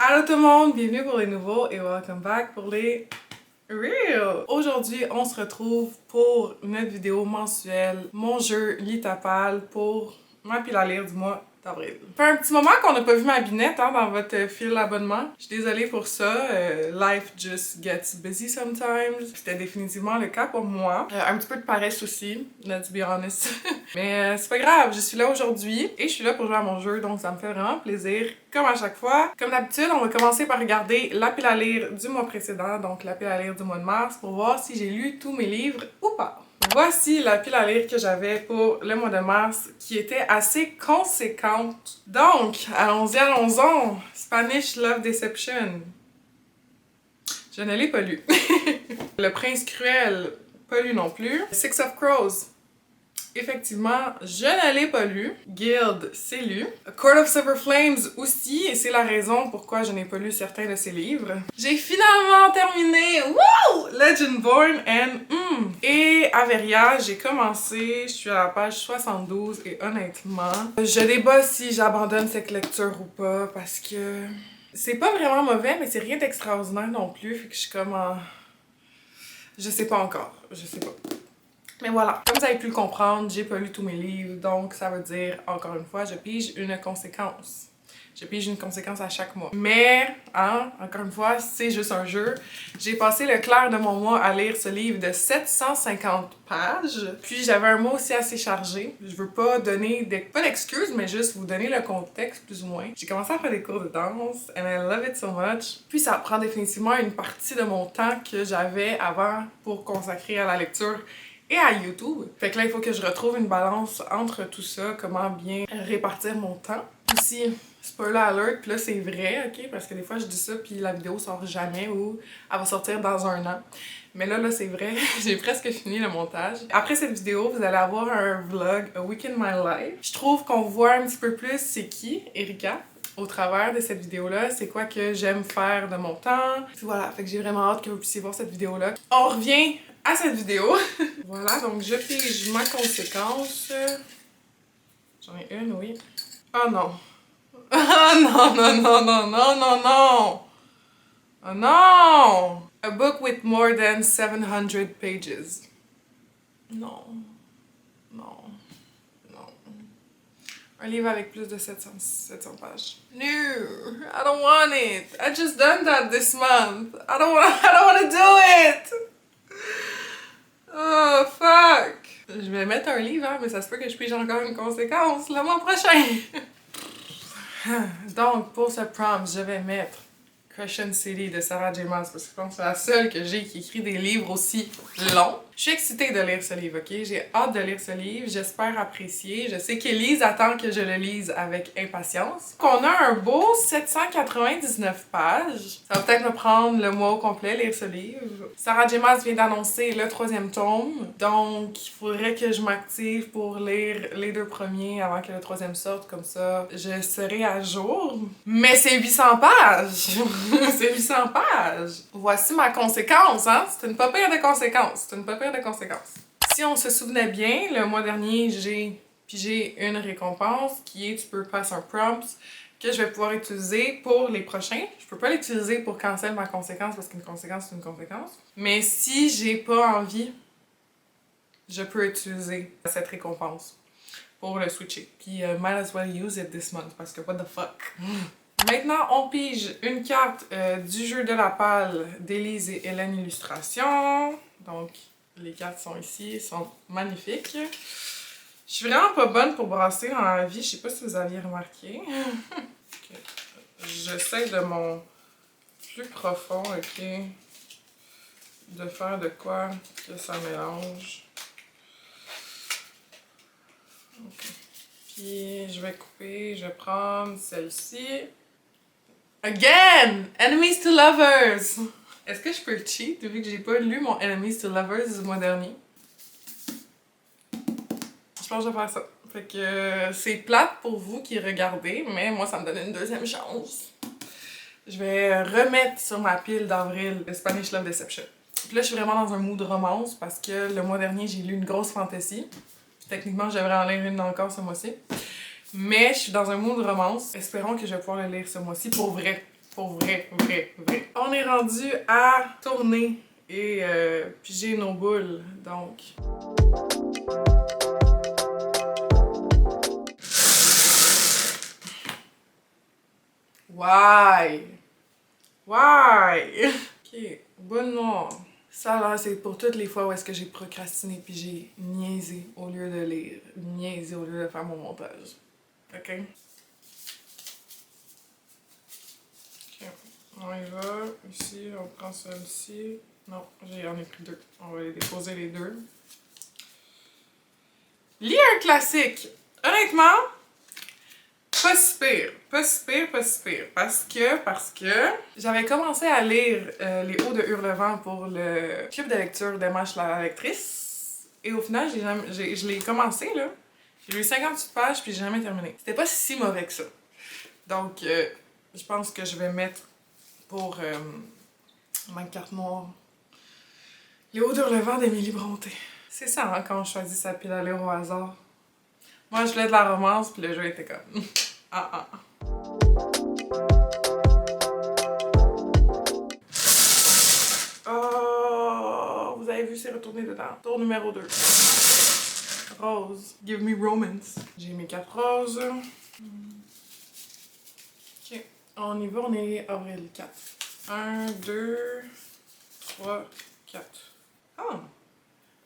Allô tout le monde, bienvenue pour les nouveaux et welcome back pour les Reels! Aujourd'hui, on se retrouve pour notre vidéo mensuelle, mon jeu lit ta pal pour ma pile à lire du mois d'avril. Ça fait un petit moment qu'on n'a pas vu ma binette dans votre fil d'abonnement. Je suis désolée pour ça, life just gets busy sometimes. C'était définitivement le cas pour moi. Un petit peu de paresse aussi, let's be honest. Mais c'est pas grave, je suis là aujourd'hui et je suis là pour jouer à mon jeu, donc ça me fait vraiment plaisir. Comme à chaque fois, comme d'habitude, on va commencer par regarder la pile à lire du mois précédent, donc la pile à lire du mois de mars, pour voir si j'ai lu tous mes livres ou pas. Voici la pile à lire que j'avais pour le mois de mars, qui était assez conséquente. Donc, allons-y. Spanish Love Deception. Je ne l'ai pas lu. Le Prince Cruel, pas lu non plus. Six of Crows. Effectivement, je ne l'ai pas lu. Guild, c'est lu. Court of Silver Flames aussi, et c'est la raison pourquoi je n'ai pas lu certains de ses livres. J'ai finalement terminé, wouh! Legendborn et Averia, j'ai commencé, je suis à la page 72 et honnêtement, je débat si j'abandonne cette lecture ou pas parce que c'est pas vraiment mauvais, mais c'est rien d'extraordinaire non plus, fait que je suis comme en... Je sais pas encore, je sais pas. Mais voilà, comme vous avez pu le comprendre, j'ai pas lu tous mes livres, donc ça veut dire, encore une fois, je pige une conséquence. Je pige une conséquence à chaque mois. Mais, encore une fois, c'est juste un jeu. J'ai passé le clair de mon mois à lire ce livre de 750 pages. Puis j'avais un mois aussi assez chargé. Je veux pas donner, pas d'excuses, mais juste vous donner le contexte, plus ou moins. J'ai commencé à faire des cours de danse, and I love it so much. Puis ça prend définitivement une partie de mon temps que j'avais avant pour consacrer à la lecture et à YouTube. Fait que là, il faut que je retrouve une balance entre tout ça, comment bien répartir mon temps. Aussi, spoiler alert, puis là c'est vrai, ok? Parce que des fois je dis ça, puis la vidéo sort jamais ou elle va sortir dans un an. Mais là c'est vrai, j'ai presque fini le montage. Après cette vidéo, vous allez avoir un vlog, A Week in My Life. Je trouve qu'on voit un petit peu plus c'est qui, Erika, au travers de cette vidéo-là, c'est quoi que j'aime faire de mon temps. Puis voilà, fait que j'ai vraiment hâte que vous puissiez voir cette vidéo-là. On revient à cette vidéo. Voilà, donc je pige ma conséquence. J'en ai une, oui. Oh non. Oh non. Oh non! A book with more than 700 pages. Non. Un livre avec plus de 700 pages. No, I don't want it. I just done that this month. I don't want to do it. Oh, fuck! Je vais mettre un livre, mais ça se peut que je pige encore une conséquence le mois prochain! Donc, pour ce prompt, je vais mettre Crescent City de Sarah J. Maas parce que je pense que c'est la seule que j'ai qui écrit des livres aussi longs. Je suis excitée de lire ce livre, ok? J'ai hâte de lire ce livre, j'espère apprécier. Je sais qu'Élise attend que je le lise avec impatience. On a un beau 799 pages. Ça va peut-être me prendre le mois au complet lire ce livre. Sarah J. Maas vient d'annoncer le 3e tome, donc il faudrait que je m'active pour lire les 2 premiers avant que le 3e sorte, comme ça je serai à jour. Mais c'est 800 pages! C'est 800 pages! Voici ma conséquence, hein? C'est une pas pire de conséquence. Si on se souvenait bien, le mois dernier, j'ai pigé une récompense qui est tu peux passer un prompt que je vais pouvoir utiliser pour les prochains. Je peux pas l'utiliser pour cancel ma conséquence parce qu'une conséquence, c'est une conséquence. Mais si j'ai pas envie, je peux utiliser cette récompense pour le switcher. Puis might as well use it this month parce que what the fuck. Maintenant, on pige une carte du jeu de la pale d'Élise et Hélène Illustration. Donc, les cartes sont ici, sont magnifiques. Je suis vraiment pas bonne pour brasser dans la vie, je sais pas si vous aviez remarqué. J'essaie de mon plus profond, ok, de faire de quoi que ça mélange. Ok. Puis, je vais couper, je vais prendre celle-ci. Again! Enemies to Lovers! Est-ce que je peux cheat vu que j'ai pas lu mon Enemies to Lovers du mois dernier? Je pense que je vais faire ça. Fait que c'est plate pour vous qui regardez, mais moi ça me donne une 2e chance. Je vais remettre sur ma pile d'avril le Spanish Love Deception. Puis là je suis vraiment dans un mood romance parce que le mois dernier j'ai lu une grosse fantasy. Techniquement je devrais en lire une encore ce mois-ci. Mais je suis dans un mood romance. Espérons que je vais pouvoir le lire ce mois-ci pour vrai. Pour vrai, vrai, vrai. On est rendu à tourner et piger nos boules, donc... Why? Why? Ok, boule noire. Ça là, c'est pour toutes les fois où est-ce que j'ai procrastiné puis j'ai niaisé au lieu de lire, niaisé au lieu de faire mon montage. Ok? Ok, on y va. Ici, on prend celle-ci. Non, j'en ai pris deux. On va les déposer les deux. Lire un classique. Honnêtement, pas si pire. Pas si pire, pas si pire. Parce que j'avais commencé à lire Les Hauts de Hurlevent pour le club de lecture d'Emma la lectrice. Et au final, je l'ai commencé, là. J'ai lu 58 pages, puis j'ai jamais terminé. C'était pas si mauvais que ça. Donc, je pense que je vais mettre pour ma carte noire Les Hauts de Hurlevent d'Émilie Bronté. C'est ça, hein, quand on choisit sa pile à lire au hasard. Moi, je voulais de la romance, puis le jeu était comme... ah, ah. Oh, vous avez vu, c'est retourné dedans. Tour numéro 2. Rose. Give me romance. J'ai mes 4 roses. Ok. On y va, on est avril 4. 1, 2, 3, 4. Ah!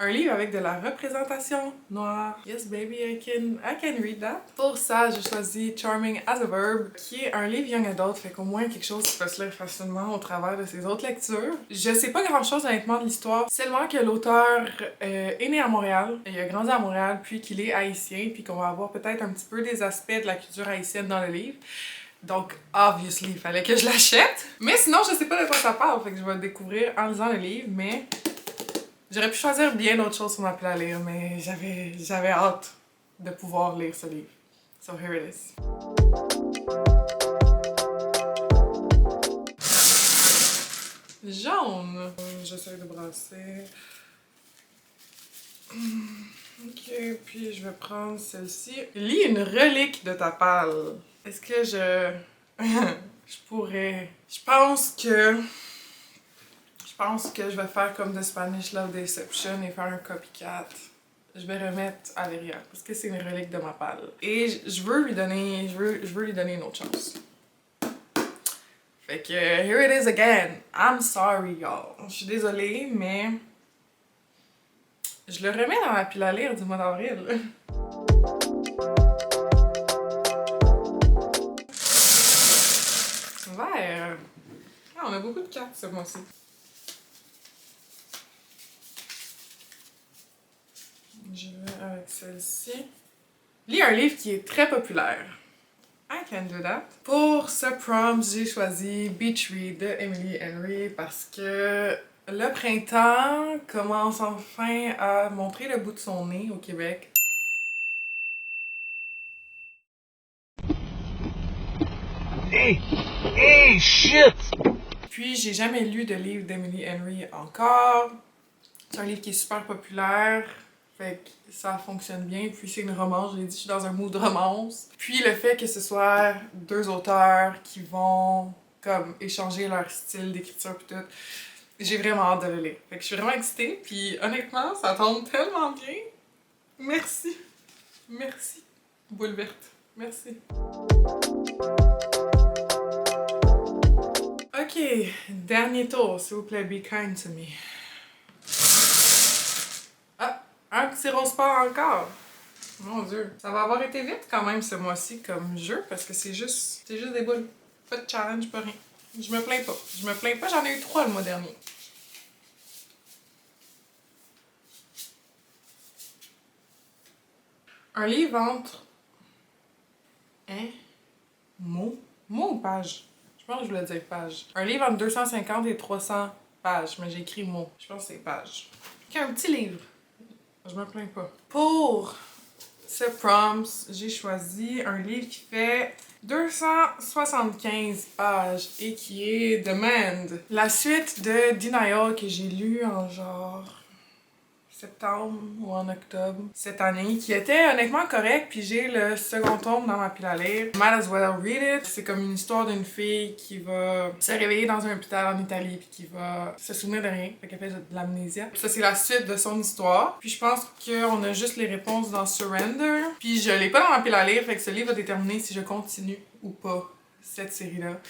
Un livre avec de la représentation noire. Yes baby, I can read that. Pour ça, j'ai choisi Charming as a Verb, qui est un livre young adult, fait qu'au moins quelque chose qui peut se lire facilement au travers de ses autres lectures. Je sais pas grand chose honnêtement de l'histoire, seulement que l'auteur est né à Montréal, il a grandi à Montréal, puis qu'il est haïtien, puis qu'on va avoir peut-être un petit peu des aspects de la culture haïtienne dans le livre. Donc, obviously, il fallait que je l'achète. Mais sinon, je sais pas de quoi ça parle, fait que je vais le découvrir en lisant le livre, mais... J'aurais pu choisir bien d'autres choses sur ma pile à lire, mais j'avais hâte de pouvoir lire ce livre. So here it is. Jaune. J'essaie de brasser. Ok, puis je vais prendre celle-ci. Lis une relique de ta palle. Est-ce que je pourrais... Je pense que je vais faire comme The Spanish Love Deception et faire un copycat. Je vais remettre à l'arrière parce que c'est une relique de ma palle. Et je veux lui donner une autre chance. Fait que here it is again. I'm sorry y'all. Je suis désolée, mais je le remets dans ma pile à lire du mois d'avril. Vert. Ah, on a beaucoup de cartes ce mois-ci. Je vais avec celle-ci. Lis un livre qui est très populaire. I can do that. Pour ce prompt, j'ai choisi Beach Read de Emily Henry parce que le printemps commence enfin à montrer le bout de son nez au Québec. Hey, shit! Puis, j'ai jamais lu de livre d'Emily Henry encore. C'est un livre qui est super populaire. Fait que ça fonctionne bien. Puis c'est une romance, j'ai dit, je suis dans un mood de romance. Puis le fait que ce soit deux auteurs qui vont comme échanger leur style d'écriture pis tout, j'ai vraiment hâte de le lire. Fait que je suis vraiment excitée. Puis honnêtement, ça tombe tellement bien. Merci. Merci. Boule verte. Merci. Ok, dernier tour, s'il vous plaît, be kind to me. Ah, un petit rose pas encore. Mon Dieu, ça va avoir été vite quand même ce mois-ci comme jeu parce que c'est juste des boules. Pas de challenge, pas rien. Je me plains pas. J'en ai eu 3 le mois dernier. Un livre entre... Hein? Mots? Mots ou pages? Je pense que je voulais dire pages. Un livre entre 250 et 300 pages, mais j'ai écrit mots. Je pense que c'est pages. Ok, un petit livre. Je me plains pas. Pour ce prompt, j'ai choisi un livre qui fait 275 pages et qui est The Mend. La suite de Denial que j'ai lu en genre septembre ou en octobre cette année, qui était honnêtement correct, puis j'ai le second tome dans ma pile à lire. Might as well read it. C'est comme une histoire d'une fille qui va se réveiller dans un hôpital en Italie, puis qui va se souvenir de rien, fait qu'elle fait de l'amnésia. Ça, c'est la suite de son histoire. Puis je pense qu'on a juste les réponses dans Surrender. Puis je l'ai pas dans ma pile à lire, fait que ce livre va déterminer si je continue ou pas cette série-là.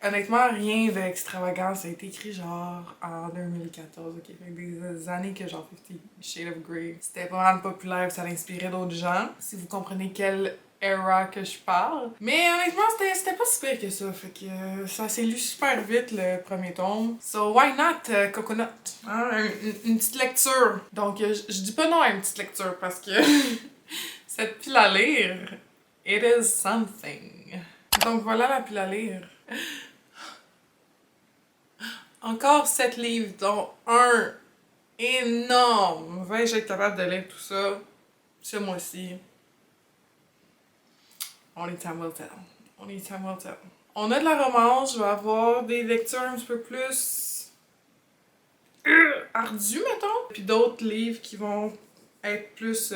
Honnêtement, rien d'extravagant, ça a été écrit genre en 2014, ok? Fait des années que genre 50 Shades of Grey. C'était vraiment populaire, ça inspirait d'autres gens, si vous comprenez quelle era que je parle. Mais honnêtement, c'était pas si pire que ça, fait que ça s'est lu super vite le premier tome. So why not Coconut? Hein? Une petite lecture. Donc je dis pas non à une petite lecture parce que cette pile à lire, it is something. Donc voilà la pile à lire. Encore 7 livres, dont un énorme. Vais-je être capable de lire tout ça ce mois-ci? Only time will tell. Only time will tell. On a de la romance, je vais avoir des lectures un petit peu plus ardues, mettons. Puis d'autres livres qui vont être plus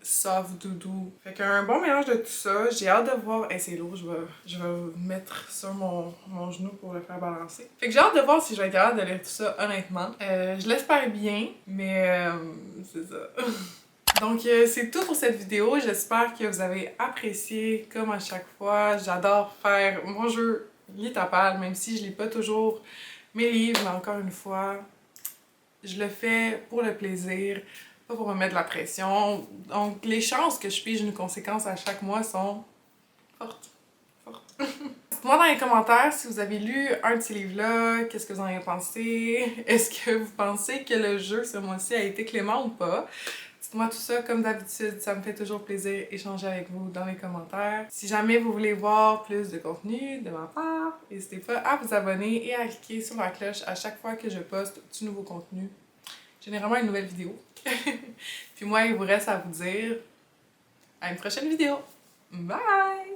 soft, doudou. Fait qu'un bon mélange de tout ça. J'ai hâte de voir. Hey, c'est lourd, je vais mettre sur mon genou pour le faire balancer. Fait que j'ai hâte de voir si je vais être capable de lire tout ça, honnêtement. Je l'espère bien, mais c'est ça. Donc c'est tout pour cette vidéo. J'espère que vous avez apprécié, comme à chaque fois. J'adore faire mon jeu Lit ta Palle, même si je lis pas toujours mes livres, mais encore une fois, je le fais pour le plaisir, pas pour me mettre de la pression. Donc les chances que je pige une conséquence à chaque mois sont fortes. Dites-moi dans les commentaires si vous avez lu un de ces livres-là, qu'est-ce que vous en avez pensé? Est-ce que vous pensez que le jeu ce mois-ci a été clément ou pas? Dites-moi tout ça, comme d'habitude, ça me fait toujours plaisir d'échanger avec vous dans les commentaires. Si jamais vous voulez voir plus de contenu de ma part, n'hésitez pas à vous abonner et à cliquer sur la cloche à chaque fois que je poste du nouveau contenu. Généralement une nouvelle vidéo. Puis moi, il vous reste à vous dire à une prochaine vidéo. Bye!